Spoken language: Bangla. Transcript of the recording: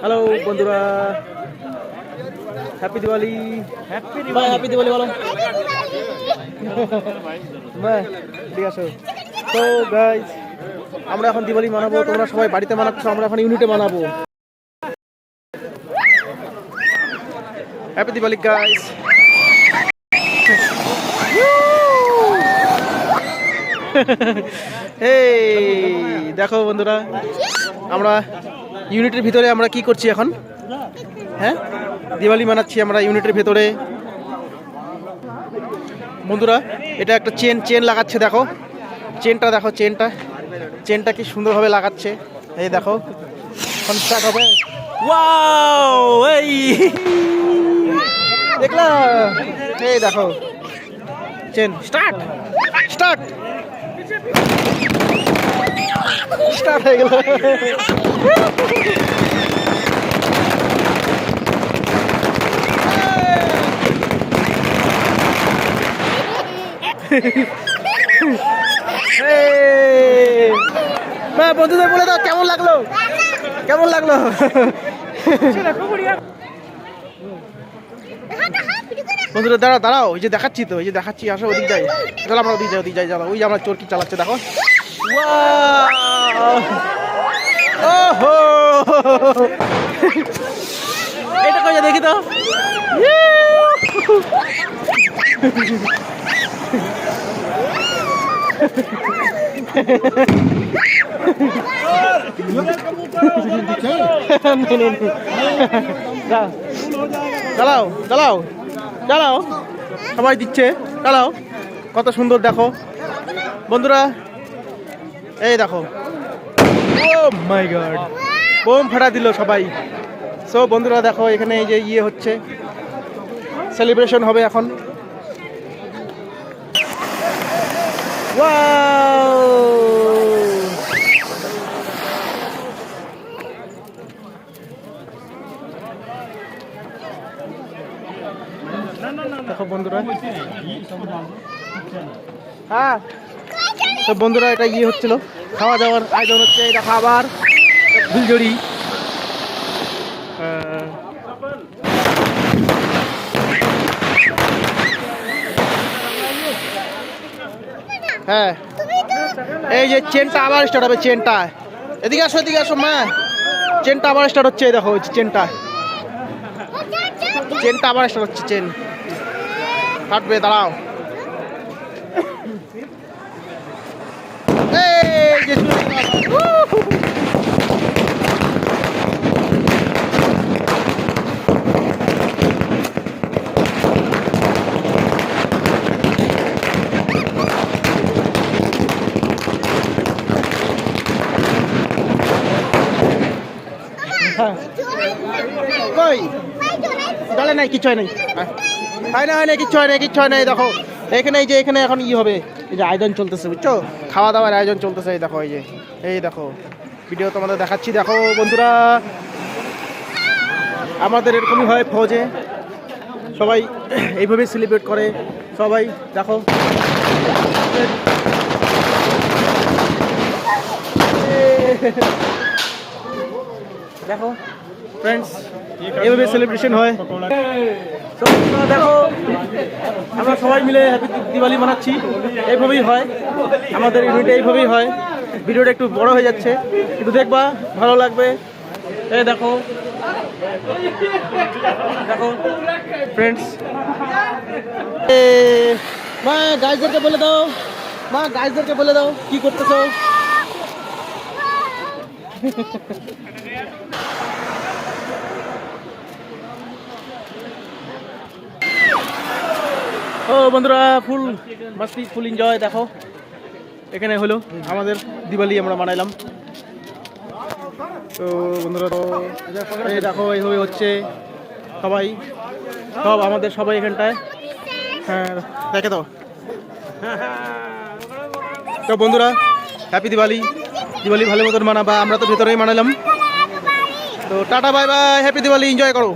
হ্যালো বন্ধুরা, হ্যাপি দিওয়ালি। হ্যাপি দিওয়ালি বলো। ঠিক আছে। তো গাইজ, আমরা এখন দিওয়ালি মানাবো। তোমরা সবাই বাড়িতে মানাচ্ছ, আমরা এখন ইউনিটে মানাবো। Happy Diwali guys. এই দেখো বন্ধুরা, আমরা ইউনিটের ভিতরে আমরা কি করছি এখন? হ্যাঁ, দিওয়ালি মানাচ্ছি আমরা ইউনিটের ভেতরে। বন্ধুরা, এটা একটা চেন লাগাচ্ছে, দেখো চেনটা, দেখো চেনটা কি সুন্দরভাবে লাগাচ্ছে। এই দেখো, এখন স্টার্ট হবে। ওয়াও, এই দেখলা? এই দেখো, চেন স্টার্ট হয়ে গেল। বন্ধুদের বলে দাও কেমন লাগলো। বন্ধুরা দাঁড়াও, ওই যে দেখাচ্ছি, আসো ওদিক যাই। চলো আমরা ওদিক যাই, চলো। ওই আমরা চোরকি চালাচ্ছে, দেখো। ওহো, এটা কই দেখি তো। চালাও, সবাই দিচ্ছে, চালাও। কত সুন্দর দেখো বন্ধুরা, এই দেখো। ও মাই গড, বোম ফাটা দিল সবাই। সো বন্ধুরা দেখো, এখানে এই যে হচ্ছে, সেলিব্রেশন হবে এখন। ওয়াও, দেখো বন্ধুরা। হ্যাঁ, তো বন্ধুরা, এটা হচ্ছিল, খাওয়া দাওয়ার আয়োজন হচ্ছে। এটা খাবার ফুলঝড়ি। হ্যাঁ, এই যে চেনটা আবার স্টার্ট হবে। চেনটা এদিকে আসো মা। চেনটা আবার স্টার্ট হচ্ছে, দেখো চেনটা আবার স্টার্ট হচ্ছে। চেন কাটবে, দাঁড়াও। কই জলে নাই, কিচ্ছু হয় নাই, কিচ্ছু হয় নাই। দেখো এখানে, এখানে এখন হবে, এই যে আয়োজন চলতেছে, বুঝছো? খাওয়া দাওয়ার আয়োজন চলতেছে। এই দেখো, এই দেখো, ভিডিও তোমাদের দেখাচ্ছি। দেখো বন্ধুরা, আমাদের এরকমই হয় ফৌজে, সবাই এইভাবে সেলিব্রেট করে সবাই। দেখো দেখো ফ্রেন্ডস, এইভাবে সেলিব্রেশন হয়। দেখো, আমরা সবাই মিলে হ্যাপি দিওয়ালি মানাচ্ছি। এইভাবেই হয় আমাদের ইউনিটে, এইভাবেই হয়। ভিডিওটা একটু বড় হয়ে যাচ্ছে, কিন্তু দেখবা ভালো লাগবে। এই দেখো ফ্রেন্ডস, মা গাইজদেরকে বলে দাও কি করতেছো। ও বন্ধুরা, ফুল মাস্তি, ফুল এনজয়। দেখো এখানে হলো আমাদের দিওয়ালি, আমরা মানাইলাম। তো বন্ধুরা, তো এই দেখো এইভাবে হচ্ছে, সব আমাদের সবাই এখানটায়। হ্যাঁ, দেখে দাও। তো বন্ধুরা, হ্যাপি দিওয়ালি ভালো মতন মানাবা। আমরা তো ভেতরেই মানালাম। তো tata, bye bye, happy Diwali, enjoy করো।